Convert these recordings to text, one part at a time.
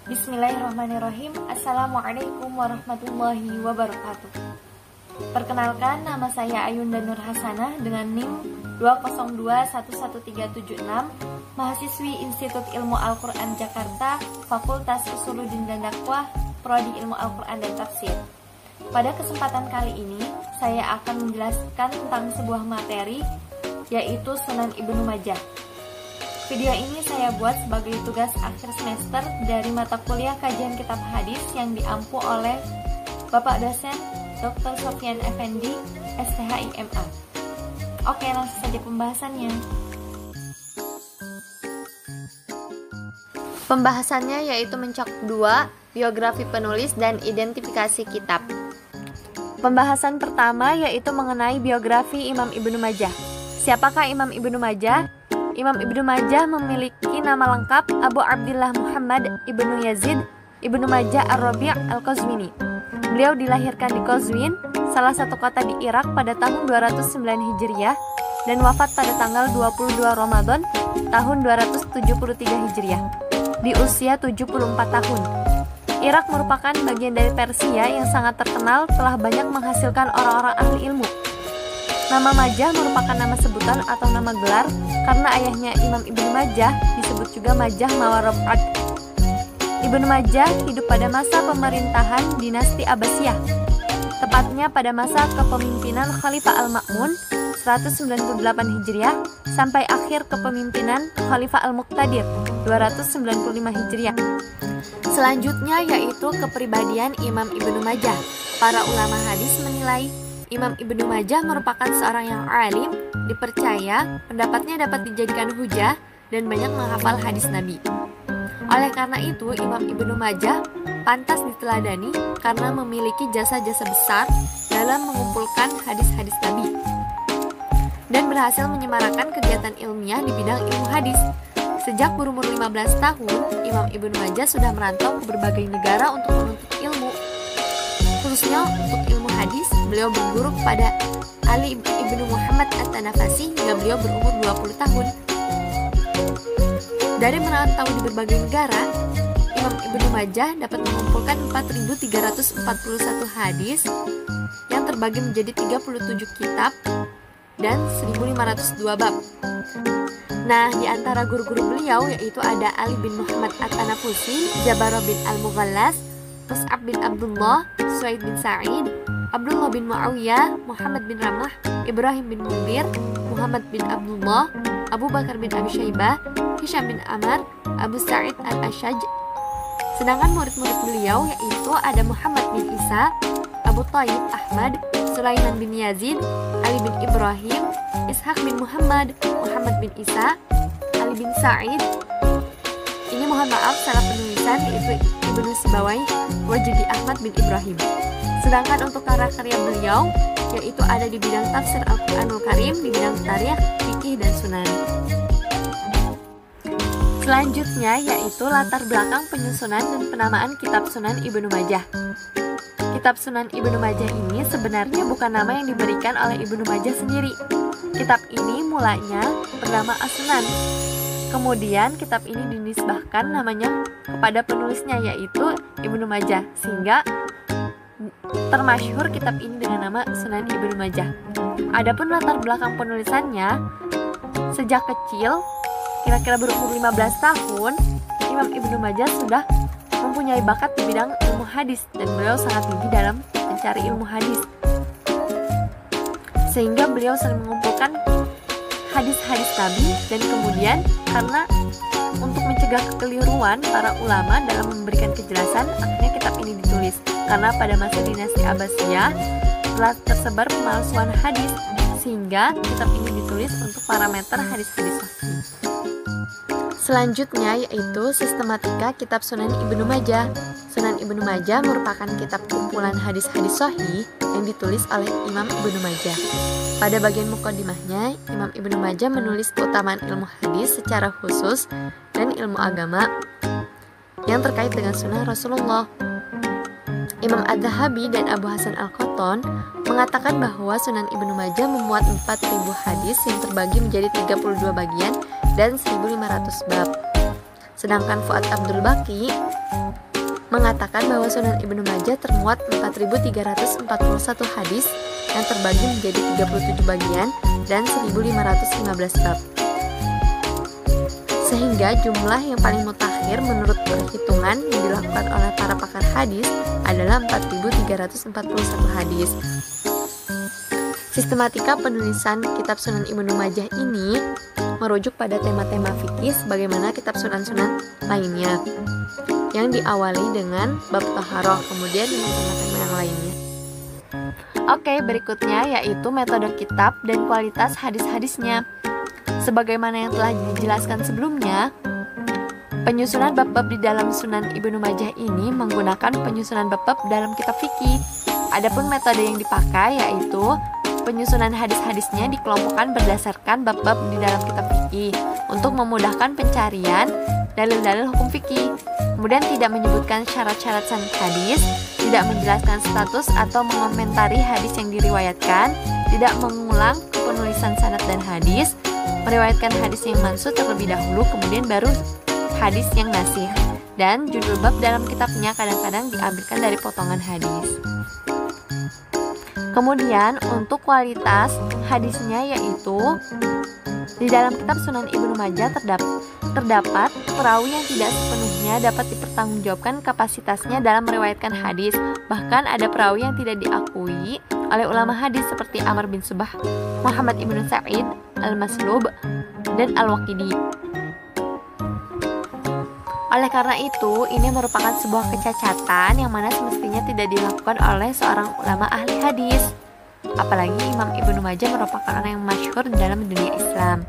Bismillahirrahmanirrahim. Assalamualaikum warahmatullahi wabarakatuh. Perkenalkan, nama saya Ayunda Nur Hasanah dengan NIM 2021136, mahasiswi Institut Ilmu Al-Quran Jakarta, Fakultas Usuluddin dan Dakwah, Prodi Ilmu Al-Quran dan Tafsir. Pada kesempatan kali ini, saya akan menjelaskan tentang sebuah materi, yaitu Sunan Ibnu Majah. Video ini saya buat sebagai tugas akhir semester dari mata kuliah kajian kitab hadis yang diampu oleh Bapak dosen Dr. Sofyan Effendi, STHIMA. Oke, langsung saja pembahasannya. Pembahasannya yaitu mencakup 2, biografi penulis dan identifikasi kitab. Pembahasan pertama yaitu mengenai biografi Imam Ibnu Majah. Siapakah Imam Ibnu Majah? Imam Ibnu Majah memiliki nama lengkap Abu Abdillah Muhammad Ibnu Yazid Ibnu Majah Ar-Rabi' Al-Qazwini. Beliau dilahirkan di Qazwin, salah satu kota di Irak pada tahun 209 Hijriah dan wafat pada tanggal 22 Ramadan tahun 273 Hijriah di usia 74 tahun. Irak merupakan bagian dari Persia yang sangat terkenal telah banyak menghasilkan orang-orang ahli ilmu. Nama Majah merupakan nama sebutan atau nama gelar karena ayahnya Imam Ibnu Majah disebut juga Majah Mawarab'ad. Ibnu Majah hidup pada masa pemerintahan dinasti Abbasiyah, tepatnya pada masa kepemimpinan Khalifah Al-Ma'mun 198 Hijriah sampai akhir kepemimpinan Khalifah Al-Muqtadir 295 Hijriah. Selanjutnya yaitu kepribadian Imam Ibnu Majah. Para ulama hadis menilai Imam Ibnu Majah merupakan seorang yang alim, dipercaya, pendapatnya dapat dijadikan hujah, dan banyak menghafal hadis Nabi. Oleh karena itu, Imam Ibnu Majah pantas diteladani karena memiliki jasa-jasa besar dalam mengumpulkan hadis-hadis Nabi dan berhasil menyemarakan kegiatan ilmiah di bidang ilmu hadis. Sejak berumur 15 tahun, Imam Ibnu Majah sudah merantau ke berbagai negara untuk menuntut ilmu. Khususnya untuk ilmu hadis, beliau berguru kepada Ali ibnu Muhammad At-Tanafasi hingga beliau berumur 20 tahun. Dari merantau di berbagai negara, Imam Ibnu Majah dapat mengumpulkan 4.341 hadis yang terbagi menjadi 37 kitab dan 1.502 bab. Nah, di antara guru-guru beliau yaitu ada Ali bin Muhammad At-Tanafusi, Jabara bin Al-Mughallas, Mus'ab bin Abdullah, Suaid bin Sa'id, Abdullah bin Muawiyah, Muhammad bin Ramlah, Ibrahim bin Mundir, Muhammad bin Abdullah, Abu Bakar bin Abi Syaibah, Hisham bin Amr, Abu Sa'id al-Ashaj. Sedangkan murid-murid beliau yaitu ada Muhammad bin Isa, Abu Tayyib Ahmad, Sulaiman bin Yazid, Ali bin Ibrahim, Ishaq bin Muhammad, Muhammad bin Isa, Ali bin Sa'id. Ini mohon maaf salah penulisan, yaitu Ibnu Sibawai, Wajidi Ahmad bin Ibrahim. Sedangkan untuk karya-karya beliau yaitu ada di bidang tafsir Al-Quranul Karim, di bidang tarikh, fikih, dan sunan. Selanjutnya yaitu latar belakang penyusunan dan penamaan kitab Sunan Ibnu Majah. Kitab Sunan Ibnu Majah ini sebenarnya bukan nama yang diberikan oleh Ibnu Majah sendiri. Kitab ini mulanya bernama As-Sunan. Kemudian kitab ini dinisbahkan namanya kepada penulisnya yaitu Ibnu Majah, sehingga termasyhur kitab ini dengan nama Sunan Ibnu Majah. Adapun latar belakang penulisannya, sejak kecil, kira-kira berumur 15 tahun, Imam Ibnu Majah sudah mempunyai bakat di bidang ilmu hadis dan beliau sangat gigih dalam mencari ilmu hadis. Sehingga beliau sering mengumpulkan hadis-hadis Nabi dan kemudian karena untuk mencegah kekeliruan para ulama dalam memberikan kejelasan, akhirnya kitab ini ditulis. Karena pada masa dinasti Abbasiyah telah tersebar pemalsuan hadis, sehingga kitab ini ditulis untuk parameter hadis-hadis sahih. Selanjutnya yaitu sistematika kitab Sunan Ibnu Majah. Sunan Ibnu Majah merupakan kitab kumpulan hadis-hadis sahih yang ditulis oleh Imam Ibnu Majah. Pada bagian mukadimahnya, Imam Ibnu Majah menulis keutamaan ilmu hadis secara khusus dan ilmu agama yang terkait dengan sunnah Rasulullah. Imam Adz-Dzahabi dan Abu Hasan Al-Qattan mengatakan bahwa Sunan Ibnu Majah memuat 4.000 hadis yang terbagi menjadi 32 bagian dan 1.500 bab. Sedangkan Fuad Abdul Baqi mengatakan bahwa Sunan Ibnu Majah termuat 4.341 hadis yang terbagi menjadi 37 bagian dan 1.515 bab. Sehingga jumlah yang paling mutakhir menurut perhitungan yang dilakukan oleh para pakar hadis adalah 4.341 hadis. Sistematika penulisan kitab Sunan Ibnu Majah ini merujuk pada tema-tema fikih sebagaimana kitab sunan-sunan lainnya yang diawali dengan bab taharah, kemudian dengan tema-tema yang lainnya. Oke, berikutnya yaitu metode kitab dan kualitas hadis-hadisnya. Sebagaimana yang telah dijelaskan sebelumnya, penyusunan bab-bab di dalam Sunan Ibnu Majah ini menggunakan penyusunan bab-bab dalam kitab fikih. Adapun metode yang dipakai yaitu penyusunan hadis-hadisnya dikelompokkan berdasarkan bab-bab di dalam kitab fikih untuk memudahkan pencarian dalil-dalil hukum fikih. Kemudian tidak menyebutkan syarat-syarat sanad hadis, tidak menjelaskan status atau mengomentari hadis yang diriwayatkan, tidak mengulang penulisan sanad dan hadis, meriwayatkan hadis yang mansukh terlebih dahulu, kemudian baru hadis yang nasih. Dan judul bab dalam kitabnya kadang-kadang diambilkan dari potongan hadis. Kemudian untuk kualitas hadisnya yaitu di dalam kitab Sunan Ibnu Majah terdapat perawi yang tidak sepenuhnya dapat dipertanggungjawabkan kapasitasnya dalam meriwayatkan hadis. Bahkan ada perawi yang tidak diakui oleh ulama hadis seperti Amr bin Subah, Muhammad ibnu Sa'id, Al-Maslub, dan Al-Waqidi. Oleh karena itu, ini merupakan sebuah kecacatan yang mana semestinya tidak dilakukan oleh seorang ulama ahli hadis. Apalagi Imam Ibnu Majah merupakan orang yang masyhur dalam dunia Islam.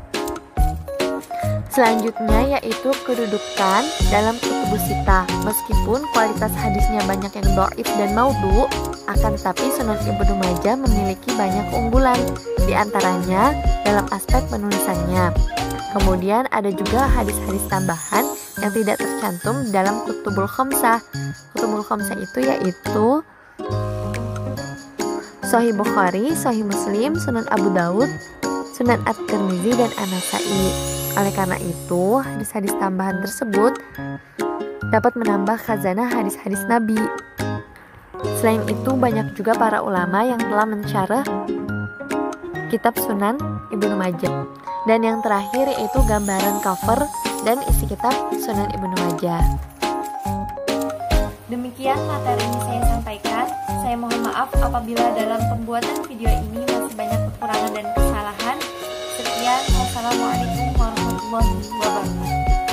Selanjutnya yaitu kedudukan dalam kutubus sittah. Meskipun kualitas hadisnya banyak yang dhaif dan maudhu, akan tetapi Sunan Ibnu Majah memiliki banyak keunggulan, di antaranya dalam aspek penulisannya. Kemudian ada juga hadis-hadis tambahan yang tidak tercantum dalam Kutubul Khamsah. Kutubul Khamsah itu yaitu Sahih Bukhari, Sahih Muslim, Sunan Abu Daud, Sunan At-Tirmizi, dan An-Nasa'i. Oleh karena itu, hadis-hadis tambahan tersebut dapat menambah khazanah hadis-hadis Nabi. Selain itu, banyak juga para ulama yang telah mensyarah kitab Sunan Ibnu Majah. Dan yang terakhir yaitu gambaran cover dan isi kitab Sunan Ibnu Majah. Demikian materi yang saya sampaikan. Saya mohon maaf apabila dalam pembuatan video ini masih banyak kekurangan dan kesalahan. Sekian, wassalamualaikum warahmatullahi wabarakatuh.